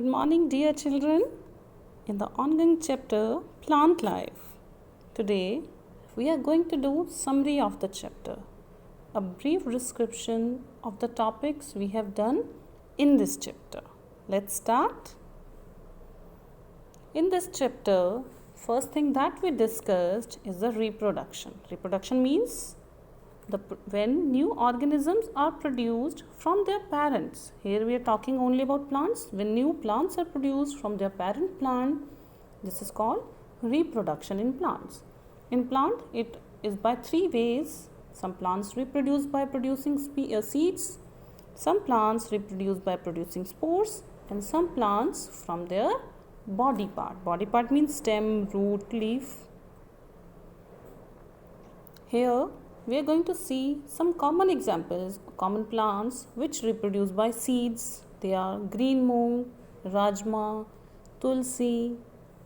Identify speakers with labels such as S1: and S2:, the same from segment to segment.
S1: Good morning, dear children. In the ongoing chapter, Plant Life. Today, we are going to do summary of the chapter, a brief description of the topics we have done in this chapter. Let's start. In this chapter, first thing that we discussed is the reproduction. Reproduction means when new organisms are produced from their parents. Here we are talking only about plants. When new plants are produced from their parent plant, this is called reproduction in plants. In plant, it is by three ways. Some plants reproduce by producing seeds, some plants reproduce by producing spores, and some plants from their body part. Body part means stem, root, leaf. Here we are going to see some common examples, common plants which reproduce by seeds. They are green moong, rajma, tulsi,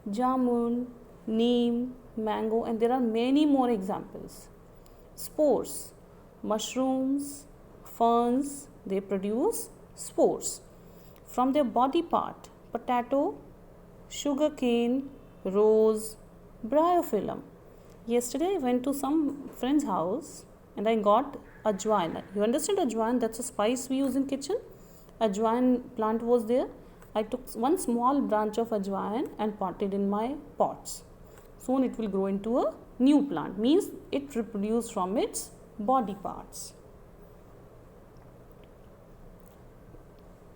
S1: jamun, neem, mango, and there are many more examples. Spores, mushrooms, ferns, they produce spores. From their body part, potato, sugarcane, rose, bryophyllum. Yesterday I went to some friend's house and I got ajwain. You understand ajwain? That's a spice we use in kitchen. Ajwain plant was there. I took one small branch of ajwain and potted in my pots. Soon it will grow into a new plant. Means it reproduces from its body parts.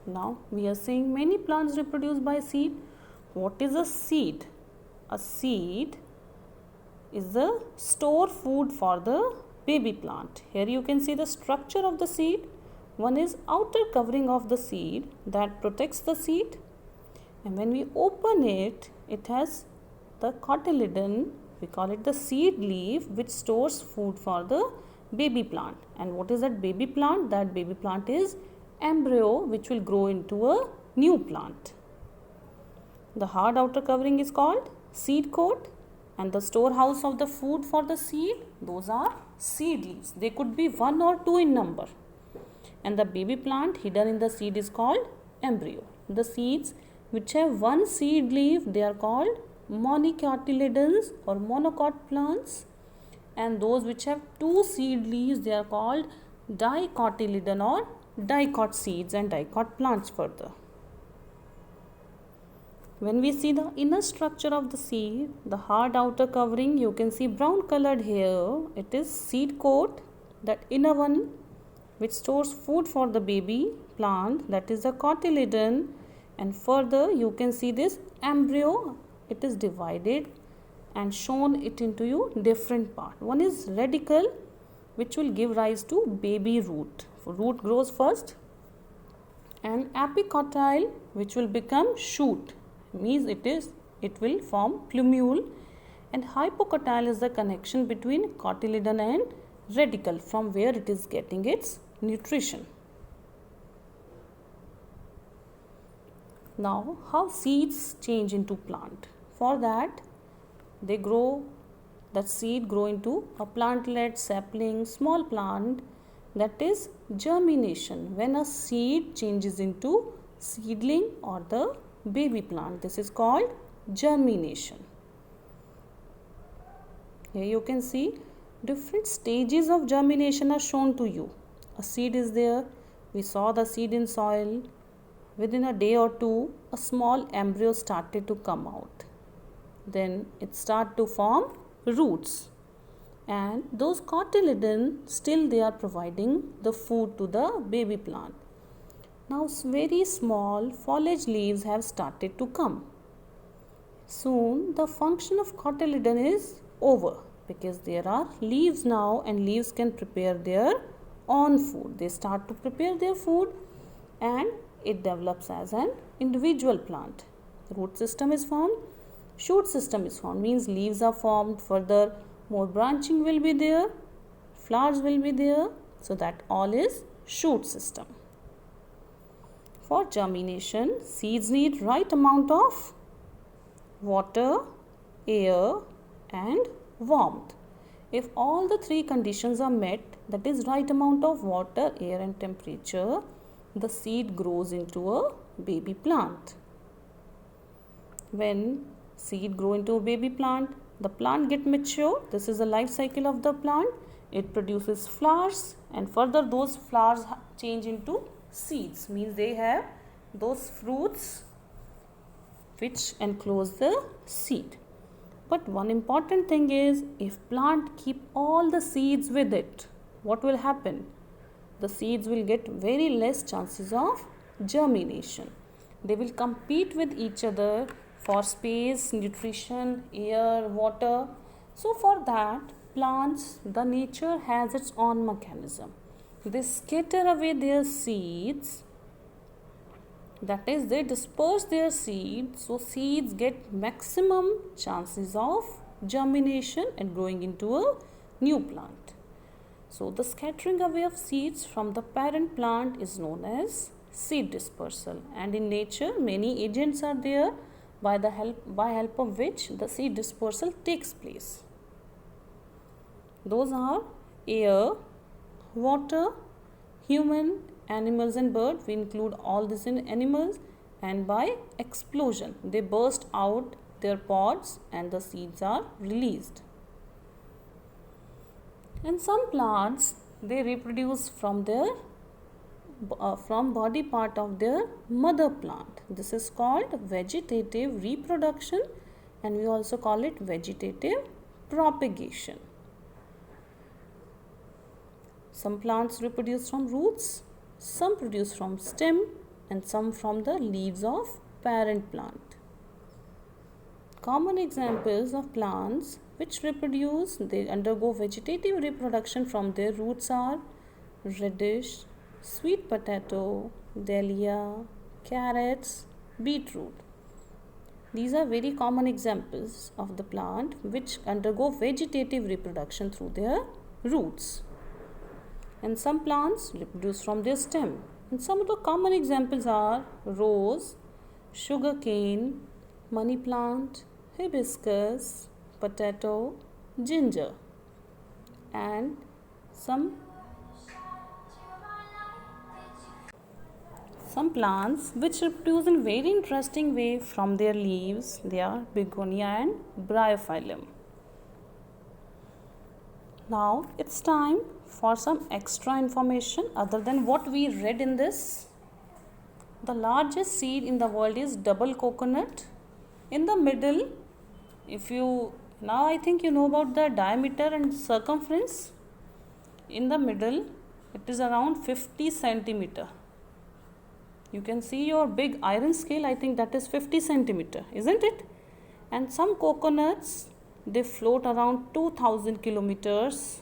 S1: Now we are seeing many plants reproduce by seed. What is a seed? A seed is the store food for the baby plant. Here you can see the structure of the seed. One is outer covering of the seed that protects the seed, and when we open it, it has the cotyledon, we call it the seed leaf, which stores food for the baby plant. And what is that baby plant? That baby plant is embryo, which will grow into a new plant. The hard outer covering is called seed coat, and the storehouse of the food for the seed, those are seed leaves. They could be one or two in number. And the baby plant hidden in the seed is called embryo. The seeds which have one seed leaf, they are called monocotyledons or monocot plants. And those which have two seed leaves, they are called dicotyledon or dicot seeds and dicot plants further. When we see the inner structure of the seed, the hard outer covering, you can see brown colored here. It is seed coat, that inner one which stores food for the baby plant, that is the cotyledon. And further you can see this embryo. It is divided and shown it into you different part. One is radicle, which will give rise to baby root. Root grows first, and epicotyle, which will become shoot. Means it will form plumule, and hypocotyle is the connection between cotyledon and radicle, from where it is getting its nutrition. Now, how seeds change into plant? For that, they grow, that seed grow into a plantlet, sapling, small plant. That is germination. When a seed changes into seedling or the baby plant, this is called germination. Here you can see different stages of germination are shown to you. A seed is there. We saw the seed in soil. Within a day or two, a small embryo started to come out. Then it started to form roots. And those cotyledon, still they are providing the food to the baby plant. Now very small foliage leaves have started to come. Soon the function of cotyledon is over, because there are leaves now, and leaves can prepare their own food. They start to prepare their food and it develops as an individual plant. The root system is formed, shoot system is formed, means leaves are formed, further more branching will be there, flowers will be there, so that all is shoot system. For germination, seeds need right amount of water, air and warmth. If all the three conditions are met, that is right amount of water, air and temperature, the seed grows into a baby plant. When seed grow into a baby plant, the plant get mature. This is the life cycle of the plant. It produces flowers, and further those flowers change into seeds, means they have those fruits which enclose the seed. But one important thing is, if plant keep all the seeds with it, what will happen? The seeds will get very less chances of germination. They will compete with each other for space, nutrition, air, water. So for that, plants, the nature has its own mechanism. They scatter away their seeds, that is, they disperse their seeds, so seeds get maximum chances of germination and growing into a new plant. So the scattering away of seeds from the parent plant is known as seed dispersal, and in nature many agents are there by help of which the seed dispersal takes place. Those are air, water, human, animals and birds. We include all this in animals. And by explosion, they burst out their pods and the seeds are released. And some plants, they reproduce from their from body part of their mother plant. This is called vegetative reproduction, and we also call it vegetative propagation. Some plants reproduce from roots, some produce from stem, and some from the leaves of parent plant. Common examples of plants which reproduce, they undergo vegetative reproduction from their roots are radish, sweet potato, dahlia, carrots, beetroot. These are very common examples of the plant which undergo vegetative reproduction through their roots. And some plants reproduce from their stem. And some of the common examples are rose, sugarcane, money plant, hibiscus, potato, ginger, and some plants which reproduce in very interesting way from their leaves. They are begonia and bryophyllum. Now it's time for some extra information other than what we read in this. The largest seed in the world is double coconut. In the middle, now I think you know about the diameter and circumference. In the middle, it is around 50 centimeter. You can see your big iron scale, I think that is 50 centimeter, isn't it? And some coconuts, they float around 2000 kilometers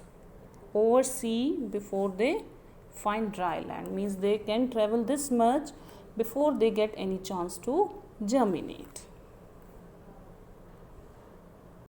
S1: over sea before they find dry land. Means they can travel this much before they get any chance to germinate.